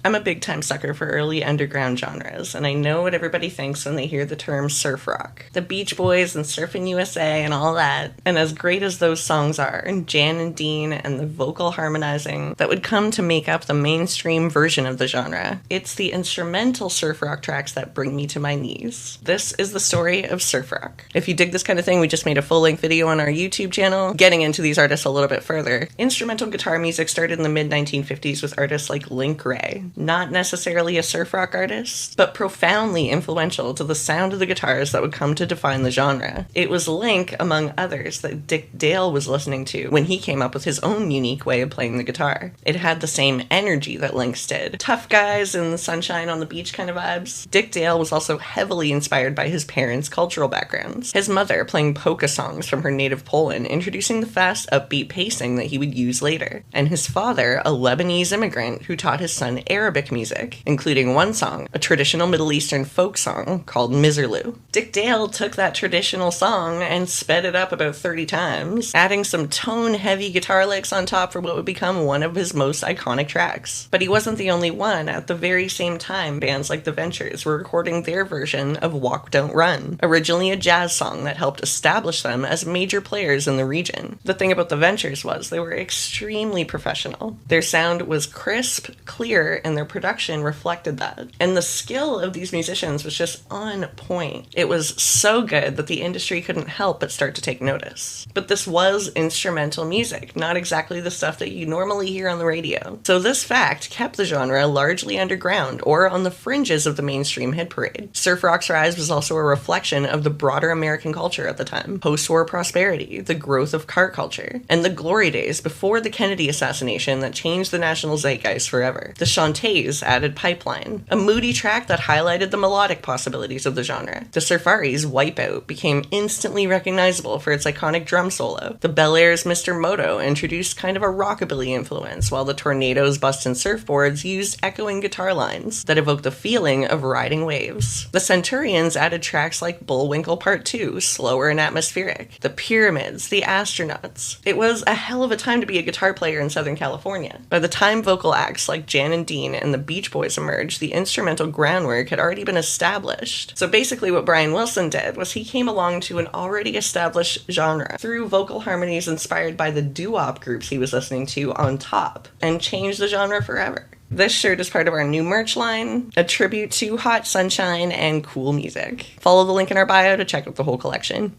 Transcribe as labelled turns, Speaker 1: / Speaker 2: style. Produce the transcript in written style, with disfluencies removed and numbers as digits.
Speaker 1: I'm a big time sucker for early underground genres, and I know what everybody thinks when they hear the term surf rock. The Beach Boys and Surfin' USA and all that. And as great as those songs are, Jan and Dean and the vocal harmonizing that would come to make up the mainstream version of the genre, it's the instrumental surf rock tracks that bring me to my knees. This is the story of surf rock. If you dig this kind of thing, we just made a full-length video on our YouTube channel, getting into these artists a little bit further. Instrumental guitar music started in the mid-1950s with artists like Link Wray. Not necessarily a surf rock artist, but profoundly influential to the sound of the guitars that would come to define the genre. It was Link, among others, that Dick Dale was listening to when he came up with his own unique way of playing the guitar. It had the same energy that Link's did. Tough guys and sunshine on the beach kind of vibes. Dick Dale was also heavily inspired by his parents' cultural backgrounds. His mother playing polka songs from her native Poland, introducing the fast, upbeat pacing that he would use later. And his father, a Lebanese immigrant who taught his son Arabic music, including one song, a traditional Middle Eastern folk song called Miserlou. Dick Dale took that traditional song and sped it up about 30 times, adding some tone-heavy guitar licks on top for what would become one of his most iconic tracks. But he wasn't the only one. At the very same time, bands like The Ventures were recording their version of Walk Don't Run, originally a jazz song that helped establish them as major players in the region. The thing about The Ventures was they were extremely professional. Their sound was crisp, clear, and their production reflected that. And the skill of these musicians was just on point. It was so good that the industry couldn't help but start to take notice. But this was instrumental music, not exactly the stuff that you normally hear on the radio. So this fact kept the genre largely underground or on the fringes of the mainstream hit parade. Surf rock's rise was also a reflection of the broader American culture at the time. Post-war prosperity, the growth of car culture, and the glory days before the Kennedy assassination that changed the national zeitgeist forever. The Shantays added Pipeline, a moody track that highlighted the melodic possibilities of the genre. The Surfaris' Wipeout became instantly recognizable for its iconic drum solo. The Bel Air's Mr. Moto introduced kind of a rockabilly influence, while the Tornadoes' Bustin' Surfboards used echoing guitar lines that evoked the feeling of riding waves. The Centurions added tracks like Bullwinkle Part 2, slower and atmospheric. The Pyramids, the Astronauts. It was a hell of a time to be a guitar player in Southern California. By the time vocal acts like Jan and Dean and the Beach Boys emerged, the instrumental groundwork had already been established. So basically what Brian Wilson did was he came along to an already established genre through vocal harmonies inspired by the doo-wop groups he was listening to on top, and changed the genre forever. This shirt is part of our new merch line, a tribute to hot sunshine and cool music. Follow the link in our bio to check out the whole collection.